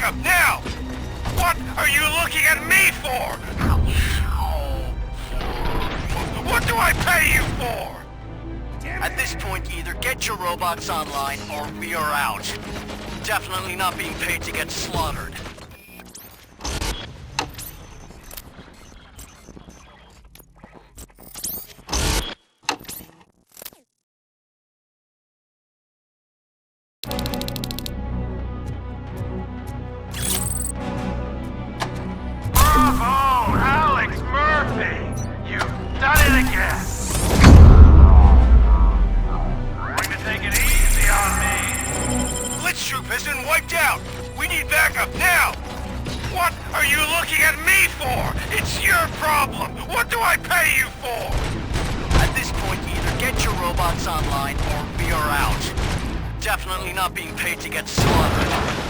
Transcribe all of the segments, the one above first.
backup now! What are you looking at me for? What do I pay you for? At this point, either get your robots online or we are out. Definitely not being paid to get slaughtered. Bravo, Alex Murphy! You've done it again! Going to take it easy on me. Blitz troop has been wiped out. We need backup now. What are you looking at me for? It's your problem. What do I pay you for? At this point, either get your robots online or we are out. Definitely not being paid to get slaughtered.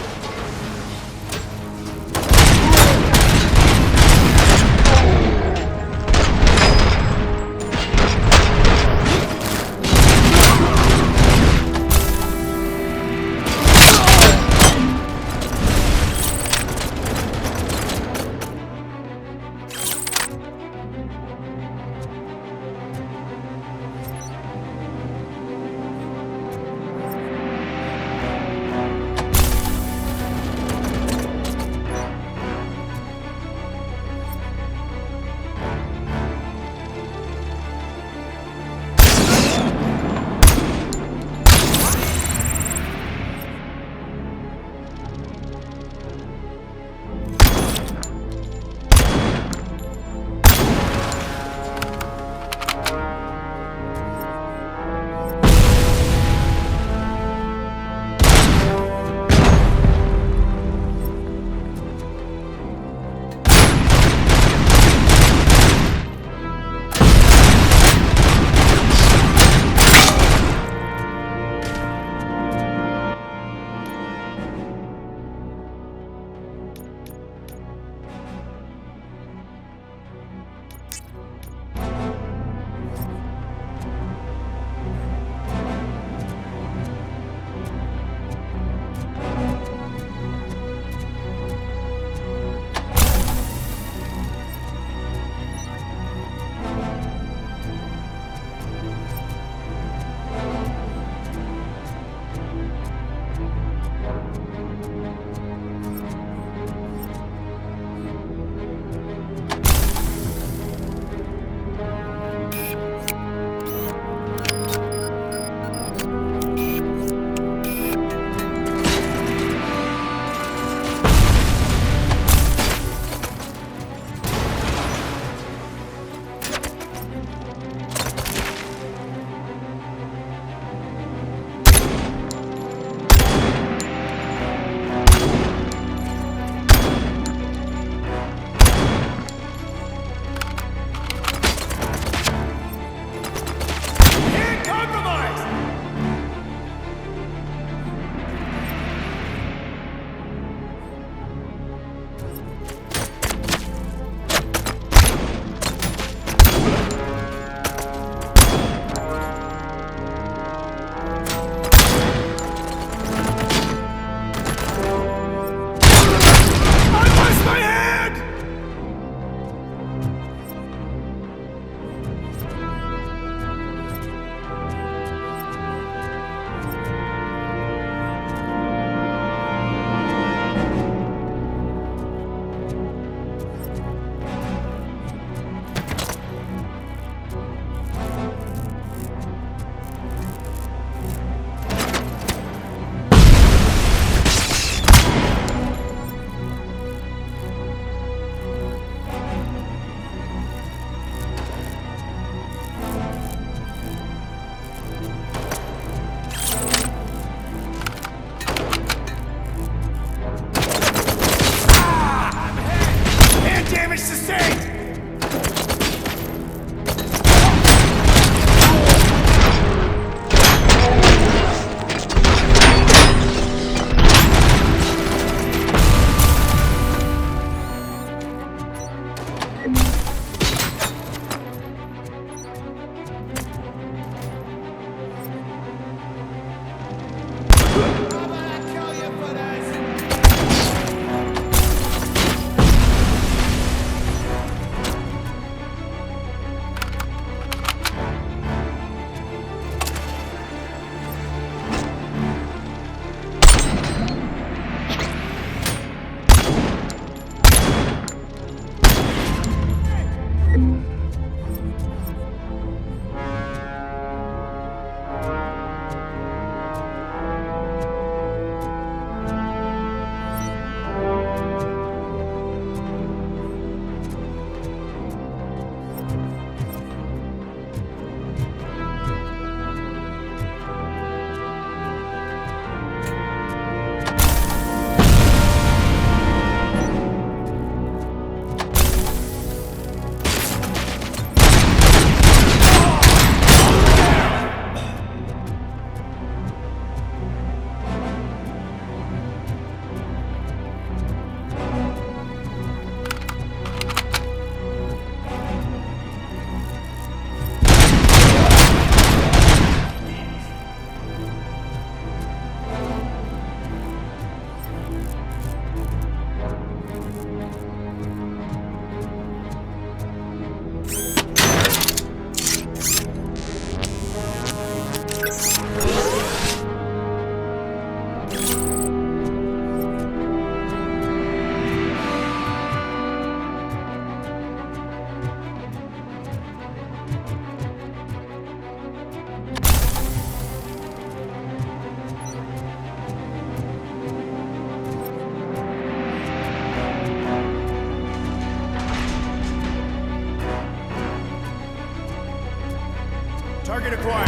Target acquired.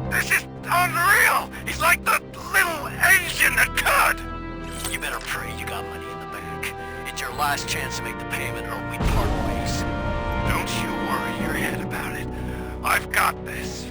This is unreal! He's like the little engine that could! You better pray you got money in the bank. It's your last chance to make the payment or we part ways. Don't you worry your head about it. I've got this.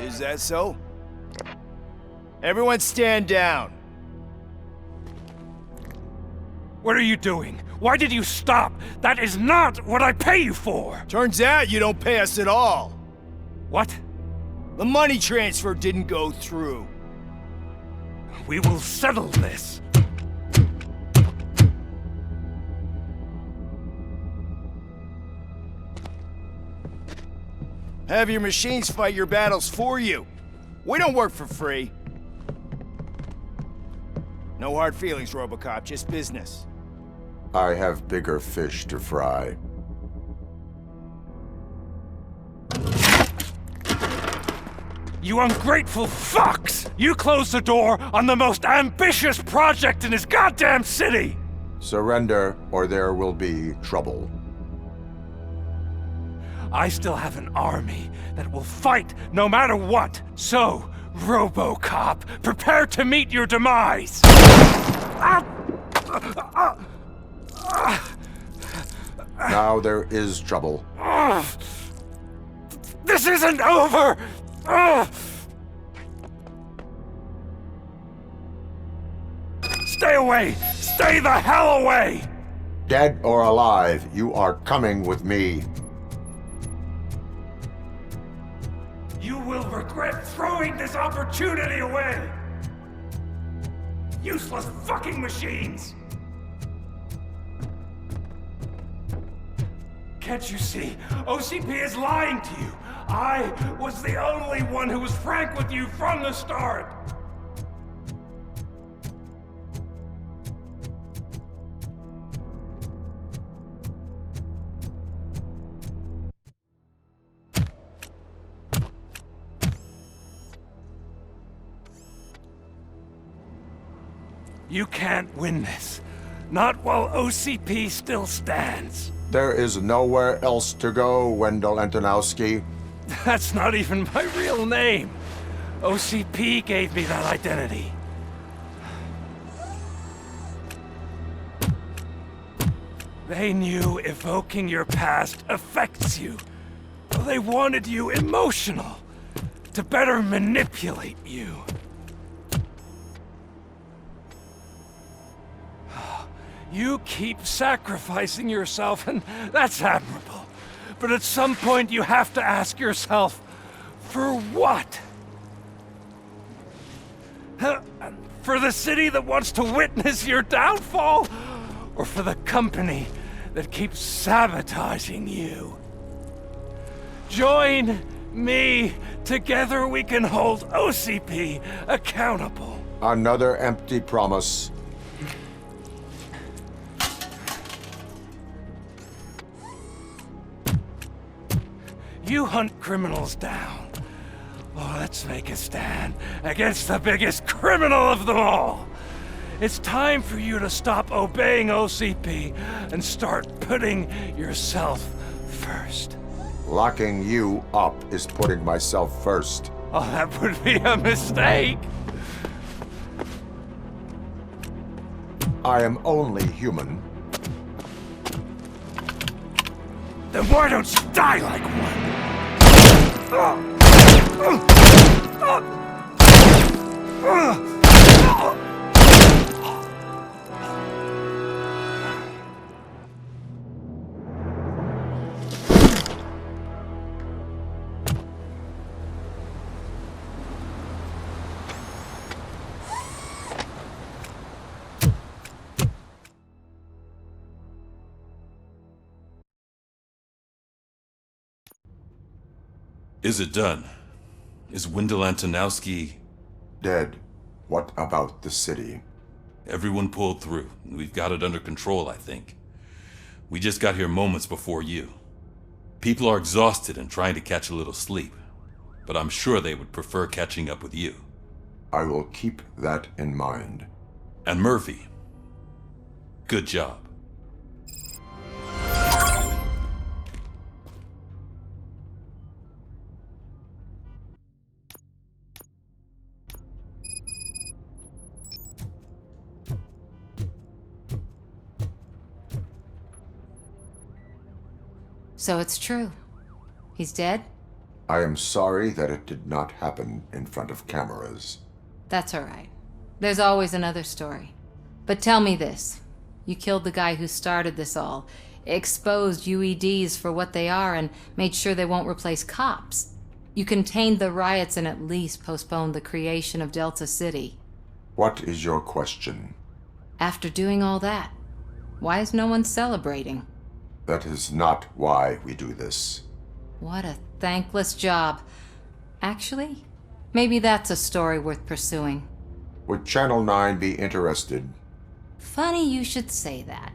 Is that so? Everyone stand down. What are you doing? Why did you stop? That is not what I pay you for! Turns out you don't pay us at all. What? The money transfer didn't go through. We will settle this. Have your machines fight your battles for you. We don't work for free. No hard feelings, Robocop, just business. I have bigger fish to fry. You ungrateful fucks! You closed the door on the most ambitious project in this goddamn city! Surrender, or there will be trouble. I still have an army that will fight no matter what. So, Robocop, prepare to meet your demise! Now there is trouble. This isn't over! Stay away! Stay the hell away! Dead or alive, you are coming with me. You will regret throwing this opportunity away! Useless fucking machines! Can't you see? OCP is lying to you! I was the only one who was frank with you from the start! You can't win this. Not while OCP still stands. There is nowhere else to go, Wendell Antonowski. That's not even my real name. OCP gave me that identity. They knew evoking your past affects you. They wanted you emotional, to better manipulate you. You keep sacrificing yourself, and that's admirable. But at some point you have to ask yourself, for what? For the city that wants to witness your downfall? Or for the company that keeps sabotaging you? Join me. Together we can hold OCP accountable. Another empty promise. You hunt criminals down. Oh, let's make a stand against the biggest criminal of them all. It's time for you to stop obeying OCP and start putting yourself first. Locking you up is putting myself first. Oh, that would be a mistake. I am only human. Then why don't you die like one? Is it done? Is Wendell Antonowski... Dead. What about the city? Everyone pulled through. We've got it under control, I think. We just got here moments before you. People are exhausted and trying to catch a little sleep. But I'm sure they would prefer catching up with you. I will keep that in mind. And Murphy. Good job. So it's true. He's dead? I am sorry that it did not happen in front of cameras. That's all right. There's always another story. But tell me this. You killed the guy who started this all, exposed UEDs for what they are, and made sure they won't replace cops. You contained the riots and at least postponed the creation of Delta City. What is your question? After doing all that, why is no one celebrating? That is not why we do this. What a thankless job. Actually, maybe that's a story worth pursuing. Would Channel 9 be interested? Funny you should say that.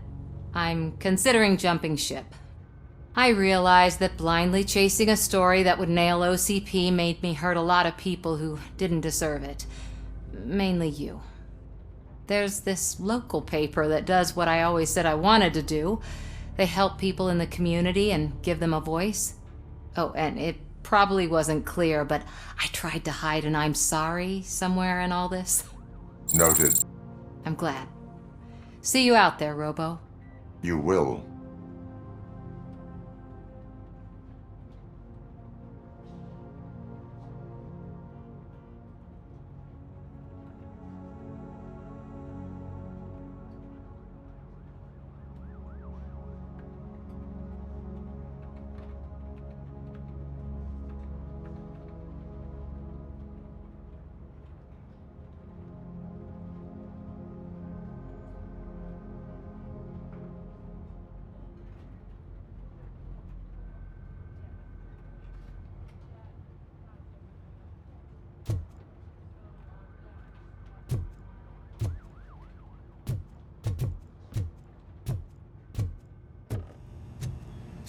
I'm considering jumping ship. I realized that blindly chasing a story that would nail OCP made me hurt a lot of people who didn't deserve it. Mainly you. There's this local paper that does what I always said I wanted to do. They help people in the community and give them a voice. Oh, and it probably wasn't clear, but I tried to hide an I'm sorry somewhere in all this. Noted. I'm glad. See you out there, Robo. You will.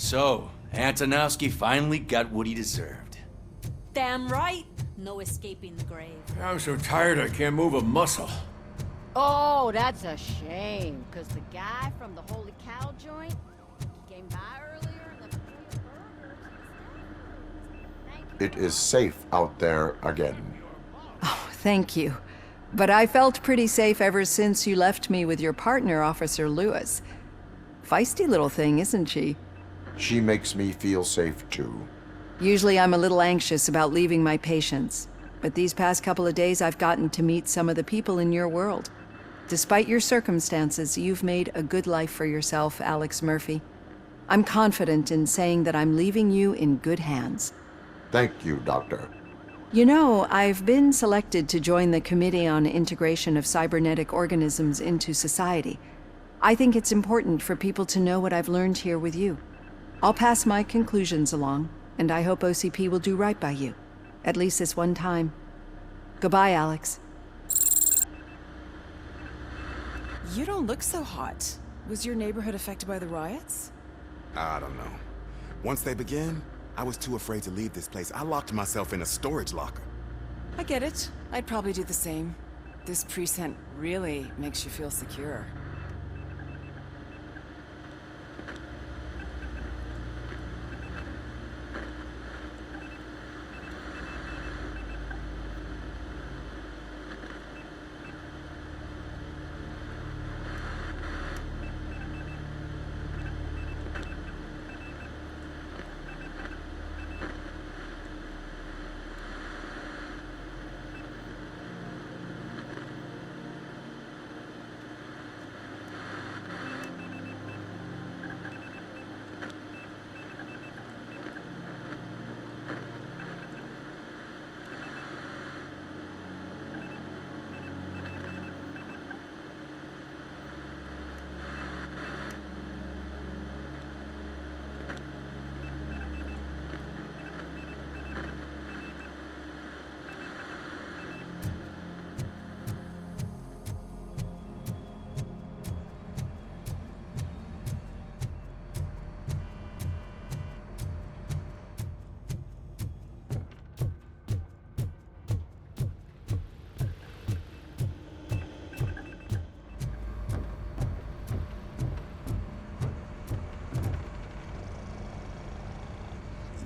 So, Antonovsky finally got what he deserved. Damn right. No escaping the grave. I'm so tired I can't move a muscle. Oh, that's a shame. Because the guy from the Holy Cow joint came by earlier and the It is safe out there again. Oh, thank you. But I felt pretty safe ever since you left me with your partner, Officer Lewis. Feisty little thing, isn't she? She makes me feel safe too. Usually I'm a little anxious about leaving my patients, but these past couple of days I've gotten to meet some of the people in your world. Despite your circumstances, you've made a good life for yourself, Alex Murphy. I'm confident in saying that I'm leaving you in good hands. Thank you, Doctor. You know, I've been selected to join the Committee on Integration of Cybernetic Organisms into Society. I think it's important for people to know what I've learned here with you. I'll pass my conclusions along, and I hope OCP will do right by you. At least this one time. Goodbye, Alex. You don't look so hot. Was your neighborhood affected by the riots? I don't know. Once they began, I was too afraid to leave this place. I locked myself in a storage locker. I get it. I'd probably do the same. This precinct really makes you feel secure.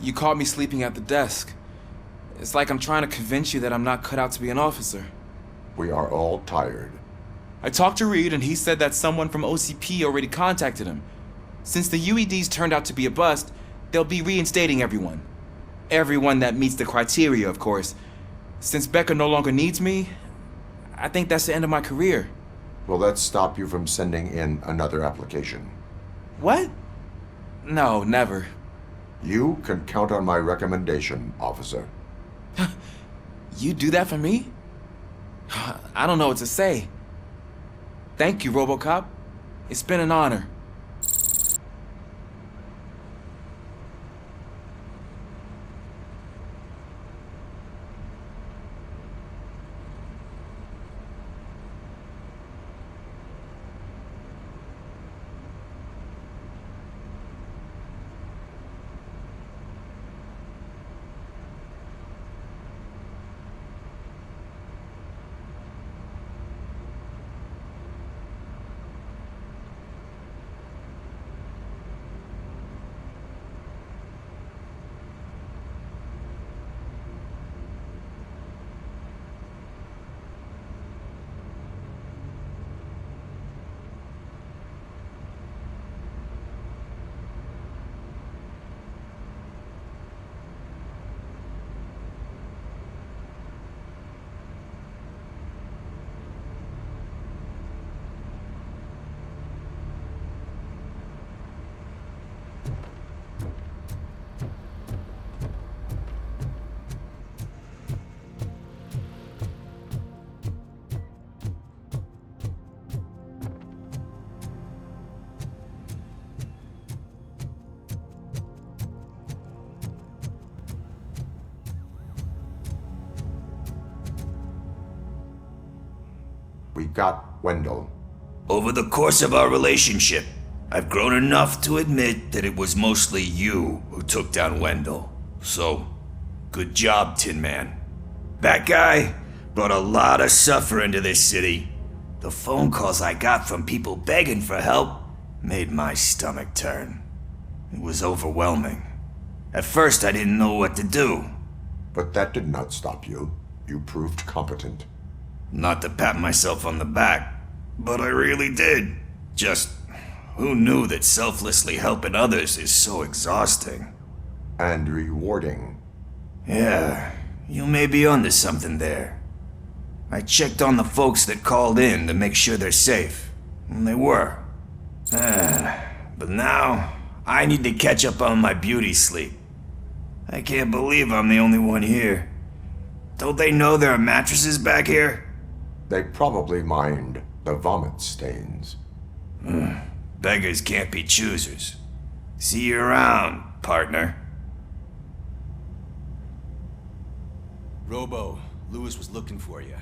You caught me sleeping at the desk. It's like I'm trying to convince you that I'm not cut out to be an officer. We are all tired. I talked to Reed and he said that someone from OCP already contacted him. Since the UEDs turned out to be a bust, they'll be reinstating everyone. everyone that meets the criteria, of course. Since Becca no longer needs me, I think that's the end of my career. Will that stop you from sending in another application? What? No, never. You can count on my recommendation, officer. You do that for me? I don't know what to say. Thank you, Robocop. It's been an honor. We got Wendell. Over the course of our relationship, I've grown enough to admit that it was mostly you who took down Wendell. So, good job, Tin Man. That guy brought a lot of suffering to this city. The phone calls I got from people begging for help made my stomach turn. It was overwhelming. At first, I didn't know what to do. But that did not stop you. You proved competent. Not to pat myself on the back, but I really did. Just, who knew that selflessly helping others is so exhausting? And rewarding. Yeah, you may be onto something there. I checked on the folks that called in to make sure they're safe, and they were. But now, I need to catch up on my beauty sleep. I can't believe I'm the only one here. Don't they know there are mattresses back here? They probably mind the vomit stains. Beggars can't be choosers. See you around, partner. Robo, Lewis was looking for you.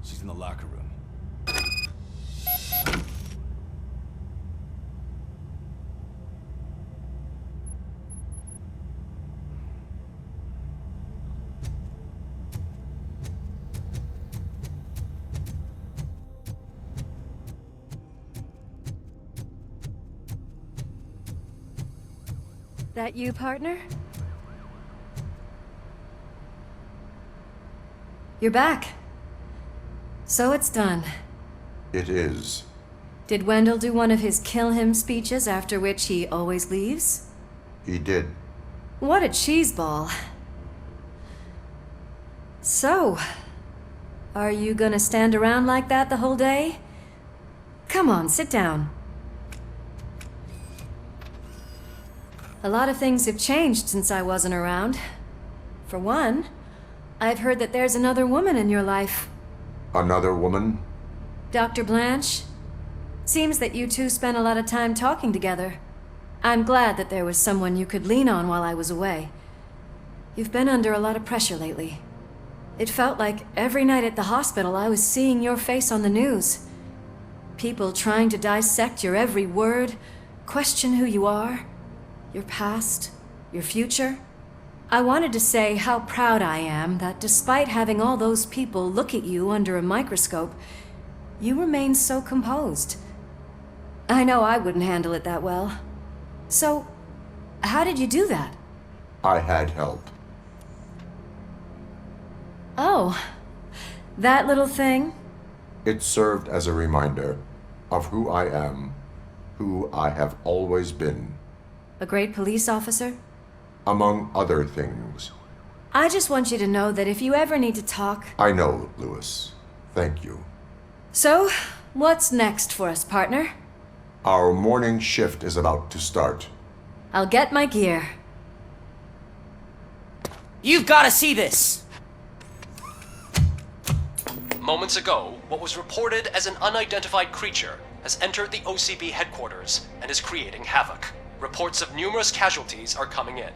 She's in the locker room. That you, partner? You're back. So it's done. It is. Did Wendell do one of his kill him speeches after which he always leaves? He did. What a cheeseball. So, are you gonna stand around like that the whole day? Come on, sit down. A lot of things have changed since I wasn't around. For one, I've heard that there's another woman in your life. Another woman? Dr. Blanche? Seems that you two spent a lot of time talking together. I'm glad that there was someone you could lean on while I was away. You've been under a lot of pressure lately. It felt like every night at the hospital I was seeing your face on the news. People trying to dissect your every word, question who you are, your past, your future. I wanted to say how proud I am that despite having all those people look at you under a microscope, you remain so composed. I know I wouldn't handle it that well. So, how did you do that? I had help. Oh, that little thing? It served as a reminder of who I am, who I have always been. A great police officer? Among other things. I just want you to know that if you ever need to talk... I know, Lewis. Thank you. So, what's next for us, partner? Our morning shift is about to start. I'll get my gear. You've got to see this! Moments ago, what was reported as an unidentified creature has entered the OCP headquarters and is creating havoc. Reports of numerous casualties are coming in.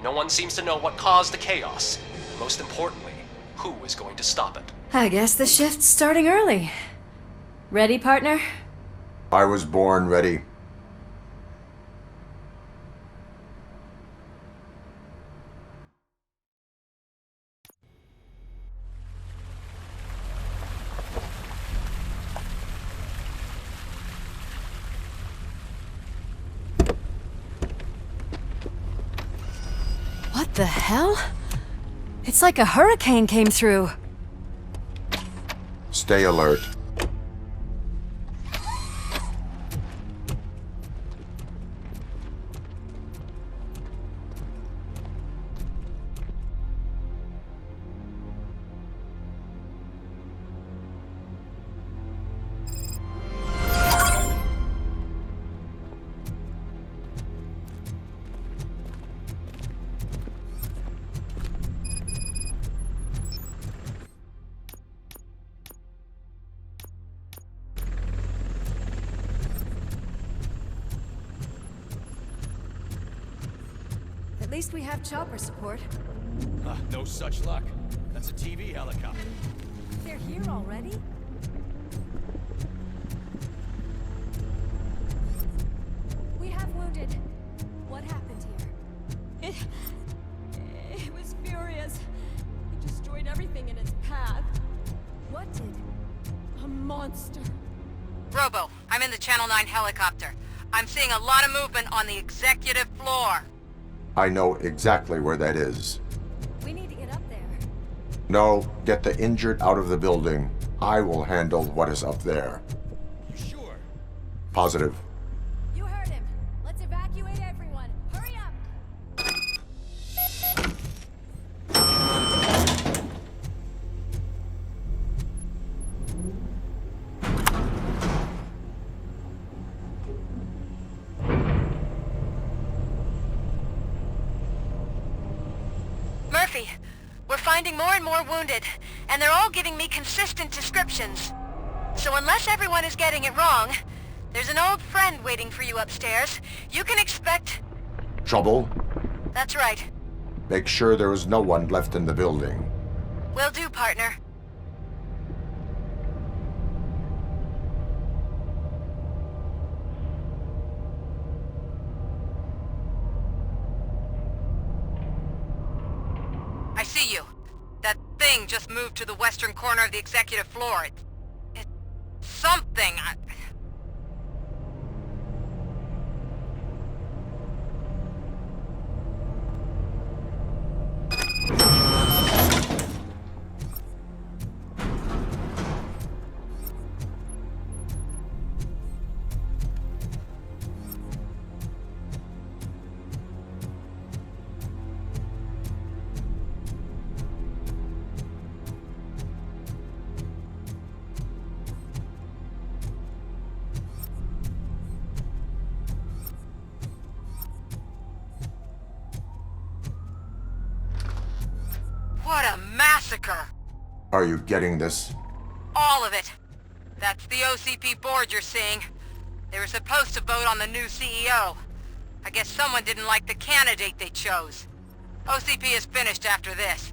No one seems to know what caused the chaos. Most importantly, who is going to stop it? I guess the shift's starting early. Ready, partner? I was born ready. What the hell? It's like a hurricane came through. Stay alert. At least we have chopper support. No such luck. That's a TV helicopter. They're here already? We have wounded. What happened here? It was furious. It destroyed everything in its path. What did? A monster. Robo, I'm in the Channel 9 helicopter. I'm seeing a lot of movement on the executive floor. I know exactly where that is. We need to get up there. No, get the injured out of the building. I will handle what is up there. You sure? Positive. You heard him. Let's evacuate everyone. Hurry up! Murphy, we're finding more and more wounded, and they're all giving me consistent descriptions. So unless everyone is getting it wrong, there's an old friend waiting for you upstairs. You can expect... Trouble? That's right. Make sure there is no one left in the building. Will do, partner. I see you. That thing just moved to the western corner of the executive floor. It's something. What a massacre! Are you getting this? All of it. That's the OCP board you're seeing. They were supposed to vote on the new CEO. I guess someone didn't like the candidate they chose. OCP is finished after this.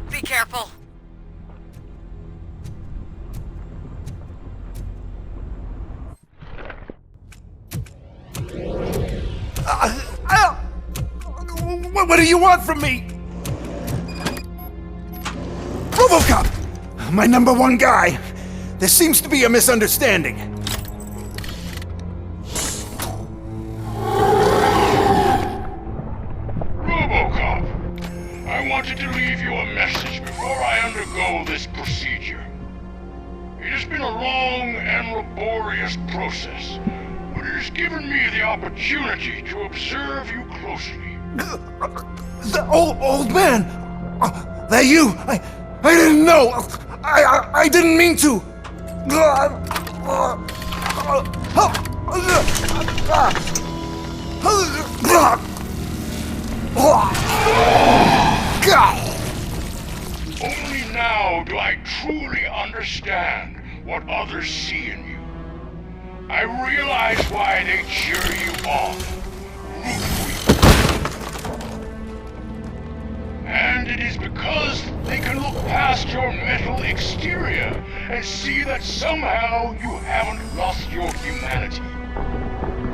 Be careful. What do you want from me? Robocop! My #1 guy. There seems to be a misunderstanding. I wanted to leave you a message before I undergo this procedure. It has been a long and laborious process, but it has given me the opportunity to observe you closely. The old man! That you! I didn't know! I didn't mean to! Only now do I truly understand what others see in you. I realize why they cheer you on, root for you. And it is because they can look past your metal exterior and see that somehow you haven't lost your humanity.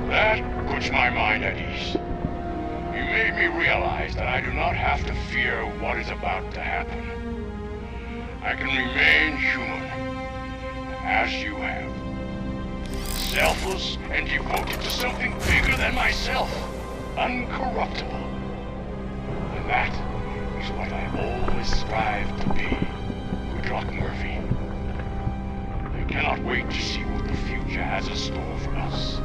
That puts my mind at ease. You made me realize that I do not have to fear what is about to happen. I can remain human, as you have. Selfless and devoted to something bigger than myself. Uncorruptible. And that is what I always strive to be. Good luck, Murphy. I cannot wait to see what the future has in store for us.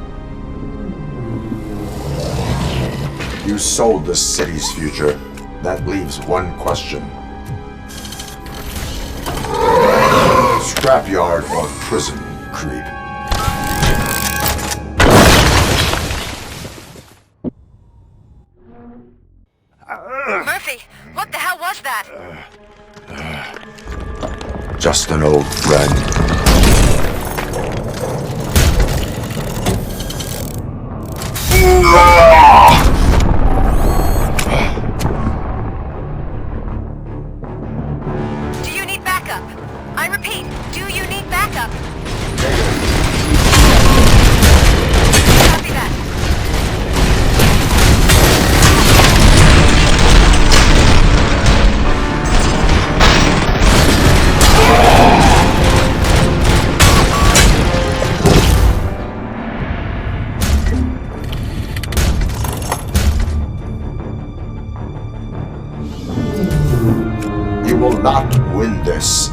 You sold the city's future. That leaves one question. Scrapyard or prison, creep? Murphy, what the hell was that? Just an old friend. Do you need backup? I repeat, do you need backup? Copy that. You will not win this.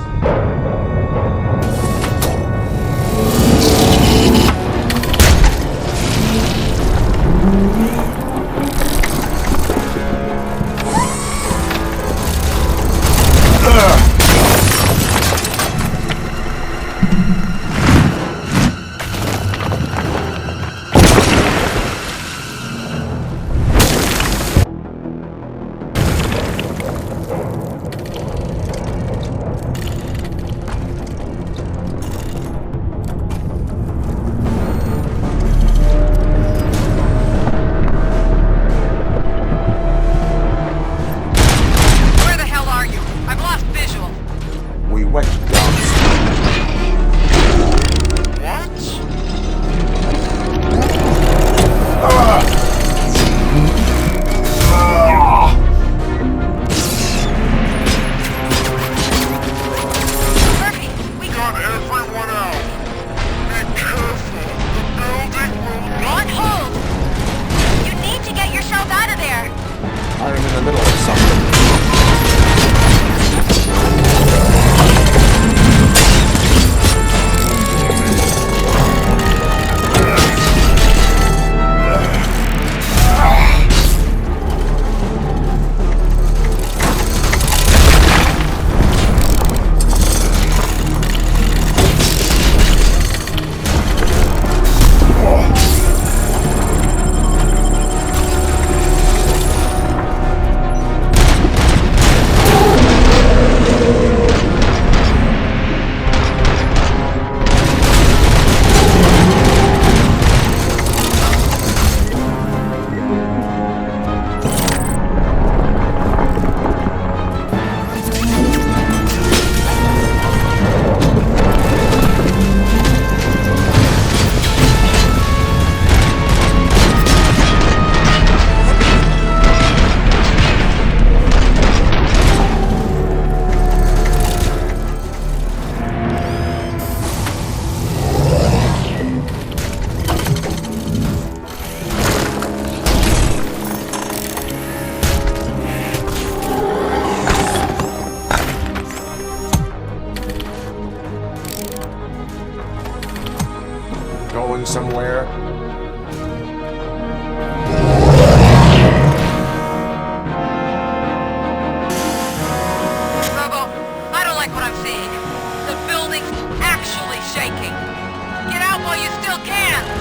somewhere? Robo, I don't like what I'm seeing. The building's actually shaking. Get out while you still can!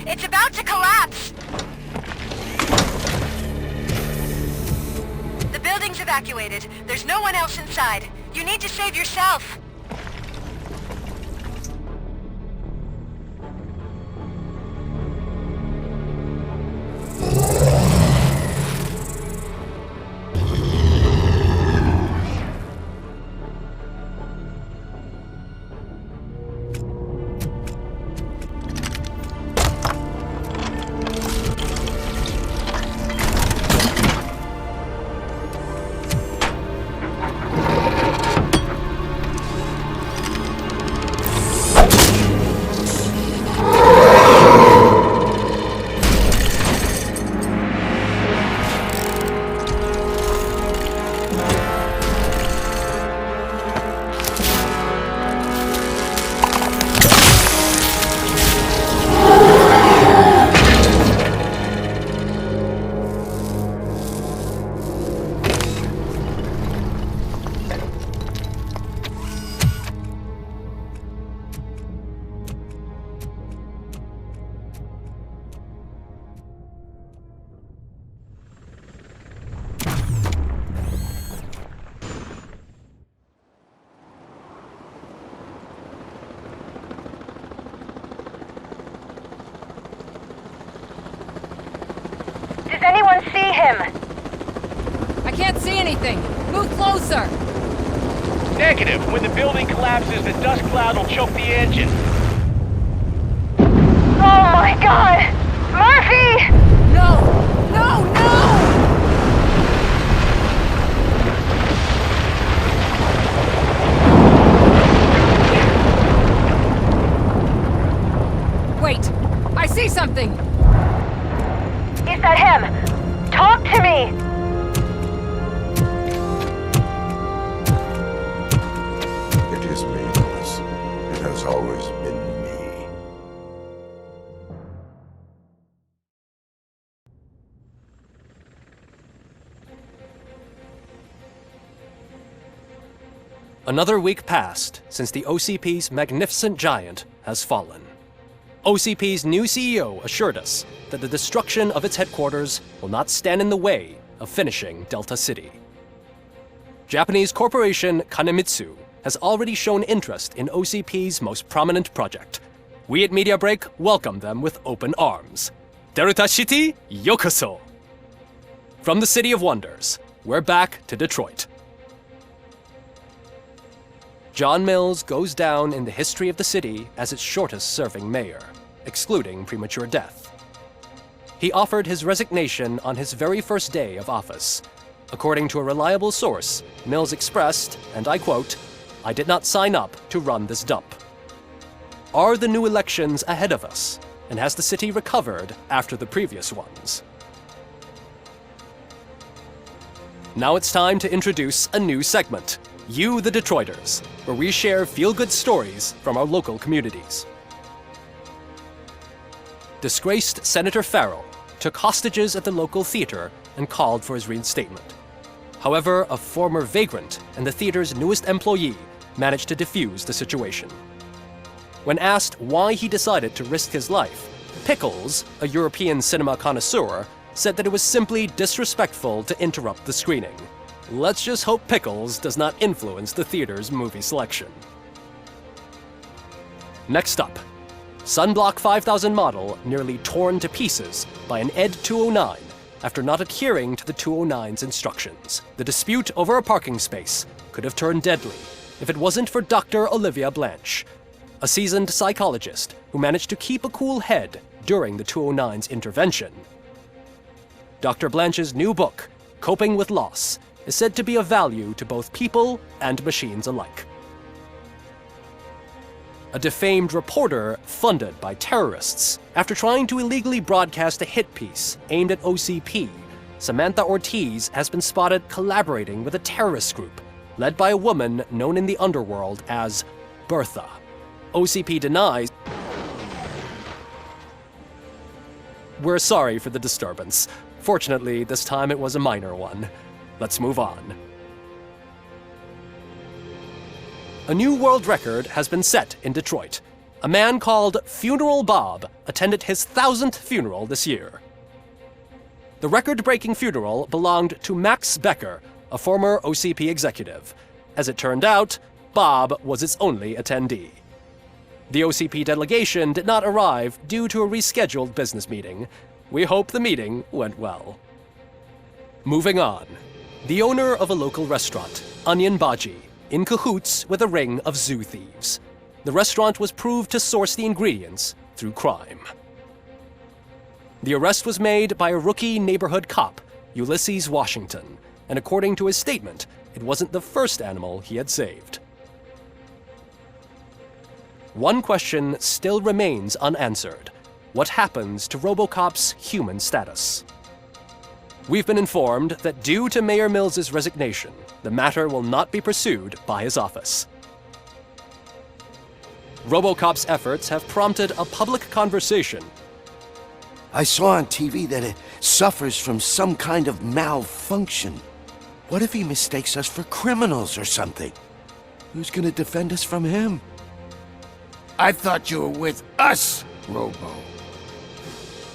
It's about to collapse! The building's evacuated. There's no one else inside. You need to save yourself. Does anyone see him? I can't see anything. Move closer. Negative. When the building collapses, the dust cloud will choke the engine. Oh my god! Murphy! No! No, no! Wait! I see something! Is that him? Talk to me! It is me, Alice. It has always been me. Another week passed since the OCP's magnificent giant has fallen. OCP's new CEO assured us that the destruction of its headquarters will not stand in the way of finishing Delta City. Japanese corporation Kanemitsu has already shown interest in OCP's most prominent project. We at Media Break welcome them with open arms. Delta City, yokoso! From the City of Wonders, we're back to Detroit. John Mills goes down in the history of the city as its shortest-serving mayor, excluding premature death. He offered his resignation on his very first day of office. According to a reliable source, Mills expressed, and I quote, "I did not sign up to run this dump." Are the new elections ahead of us? And has the city recovered after the previous ones? Now it's time to introduce a new segment, You the Detroiters, where we share feel-good stories from our local communities. Disgraced Senator Farrell took hostages at the local theater and called for his reinstatement. However, a former vagrant and the theater's newest employee managed to defuse the situation. When asked why he decided to risk his life, Pickles, a European cinema connoisseur, said that it was simply disrespectful to interrupt the screening. Let's just hope Pickles does not influence the theater's movie selection. Next up, Sunblock 5000 model nearly torn to pieces by an ED 209 after not adhering to the 209's instructions. The dispute over a parking space could have turned deadly if it wasn't for Dr. Olivia Blanche, a seasoned psychologist who managed to keep a cool head during the 209's intervention. Dr. Blanche's new book, Coping with Loss, is said to be of value to both people and machines alike. A defamed reporter funded by terrorists. After trying to illegally broadcast a hit piece aimed at OCP, Samantha Ortiz has been spotted collaborating with a terrorist group led by a woman known in the underworld as Bertha. OCP denies. We're sorry for the disturbance. Fortunately, this time it was a minor one. Let's move on. A new world record has been set in Detroit. A man called Funeral Bob attended his 1000th funeral this year. The record-breaking funeral belonged to Max Becker, a former OCP executive. As it turned out, Bob was its only attendee. The OCP delegation did not arrive due to a rescheduled business meeting. We hope the meeting went well. Moving on. The owner of a local restaurant, Onion Baji, in cahoots with a ring of zoo thieves. The restaurant was proved to source the ingredients through crime. The arrest was made by a rookie neighborhood cop, Ulysses Washington, and according to his statement, it wasn't the first animal he had saved. One question still remains unanswered. What happens to Robocop's human status? We've been informed that due to Mayor Mills's resignation, the matter will not be pursued by his office. Robocop's efforts have prompted a public conversation. I saw on TV that it suffers from some kind of malfunction. What if he mistakes us for criminals or something? Who's gonna defend us from him? I thought you were with us, Robo.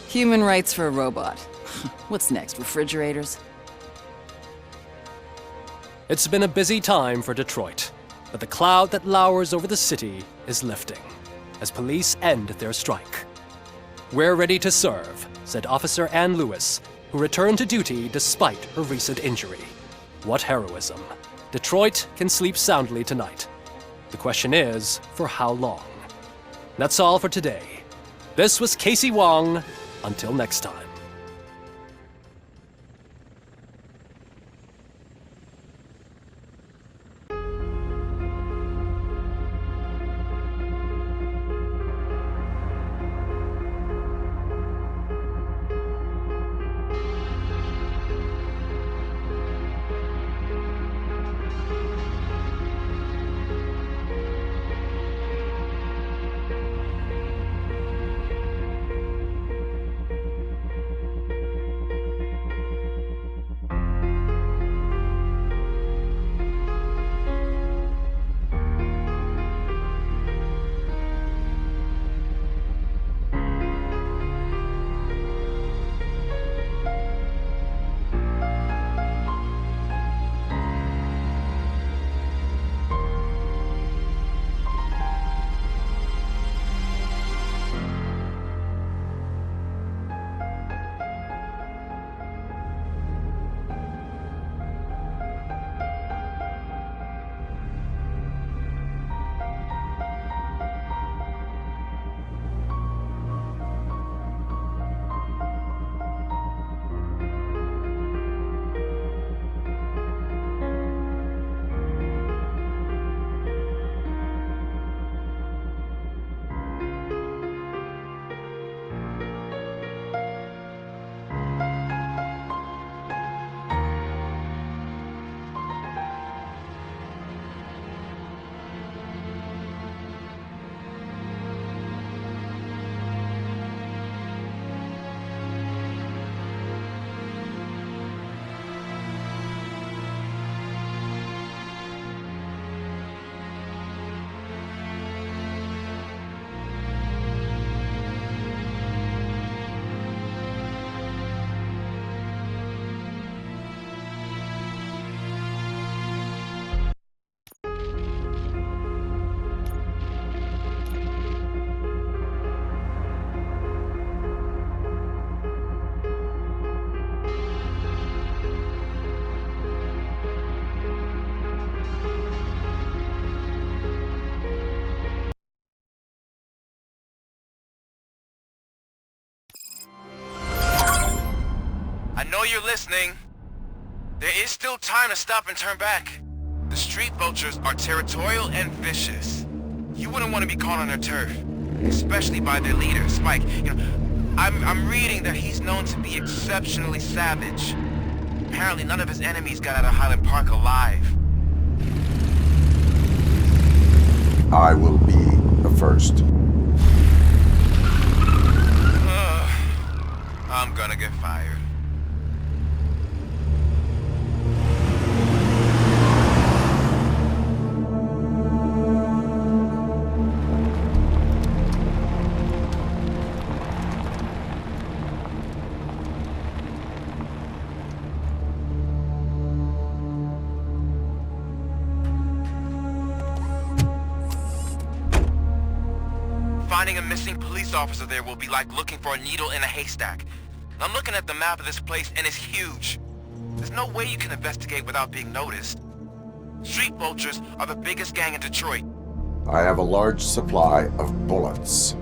Human rights for a robot. What's next, refrigerators? It's been a busy time for Detroit, but the cloud that lowers over the city is lifting as police end their strike. We're ready to serve, said Officer Ann Lewis, who returned to duty despite her recent injury. What heroism. Detroit can sleep soundly tonight. The question is, for how long? That's all for today. This was Casey Wong. Until next time. you're listening. There is still time to stop and turn back. The street vultures are territorial and vicious. You wouldn't want to be caught on their turf, especially by their leader, Spike. You know, I'm reading that he's known to be exceptionally savage. Apparently none of his enemies got out of Highland Park alive. I will be the first. I'm gonna get fired. Finding a missing police officer there will be like looking for a needle in a haystack. I'm looking at the map of this place and it's huge. There's no way you can investigate without being noticed. Street vultures are the biggest gang in Detroit. I have a large supply of bullets.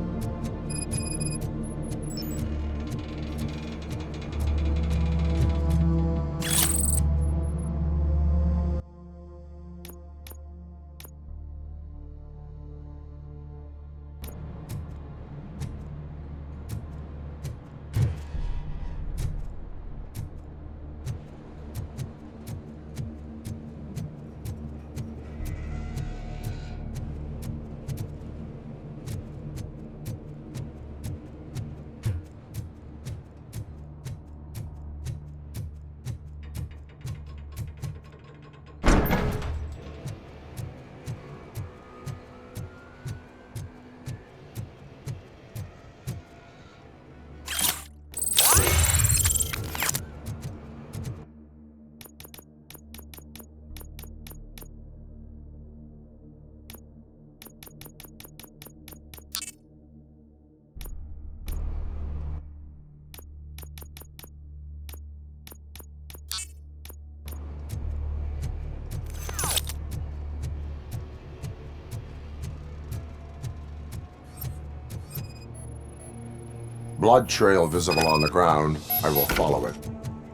Blood trail visible on the ground. I will follow it.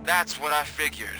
That's what I figured.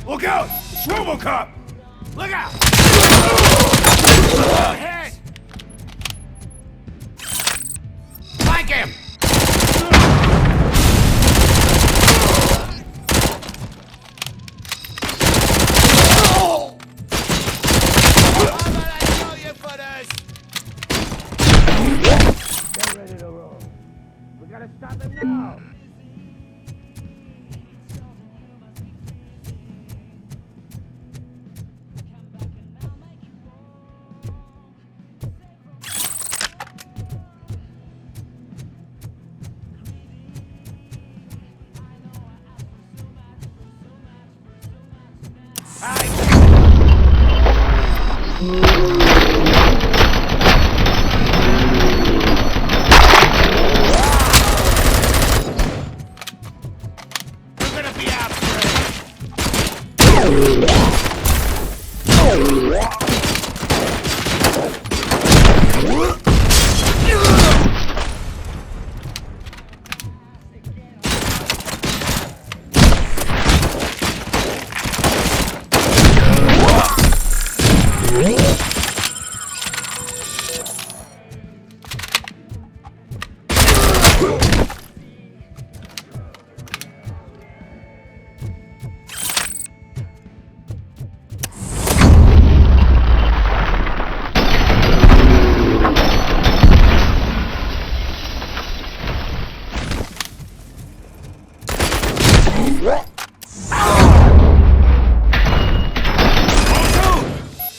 Look out! It's Robocop! Look out! Ahead! Flank him! How about I kill you for this?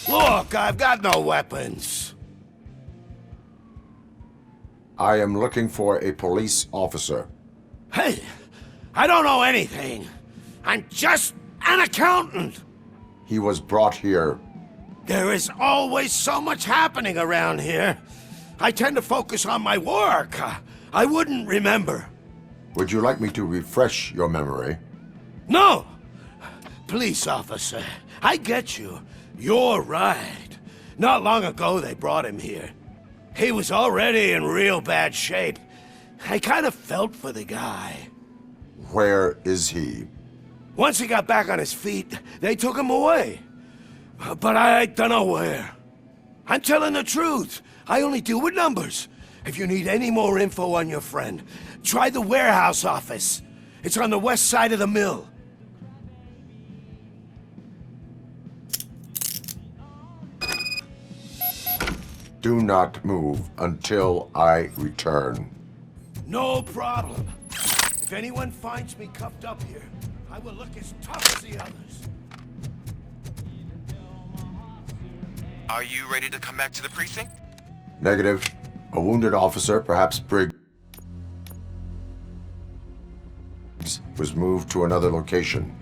Look, I've got no weapons. I am looking for a police officer. Hey, I don't know anything. I'm just an accountant. He was brought here. There is always so much happening around here. I tend to focus on my work. I wouldn't remember. Would you like me to refresh your memory? No! Police officer, I get you. You're right. Not long ago they brought him here. He was already in real bad shape. I kind of felt for the guy. Where is he? Once he got back on his feet, they took him away. But I don't know where. I'm telling the truth. I only deal with numbers. If you need any more info on your friend, try the warehouse office. It's on the west side of the mill. Do not move until I return. No problem. If anyone finds me cuffed up here, I will look as tough as the others. Are you ready to come back to the precinct? Negative. A wounded officer, perhaps Briggs, was moved to another location.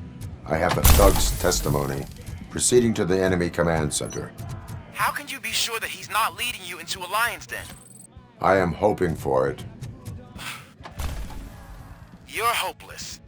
I have a thug's testimony. Proceeding to the enemy command center. How can you be sure that he's not leading you into a lion's den? I am hoping for it. You're hopeless.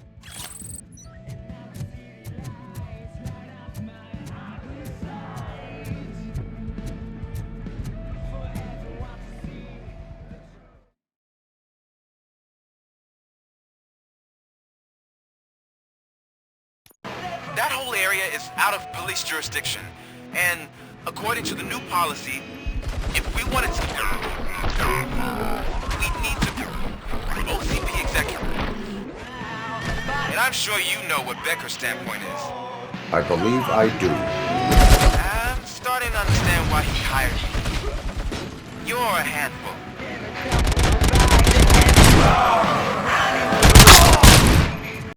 That whole area is out of police jurisdiction, and according to the new policy, if we wanted to, we need to OCP executive. And I'm sure you know what Becker's standpoint is. I believe I do. I'm starting to understand why he hired you. You're a handful.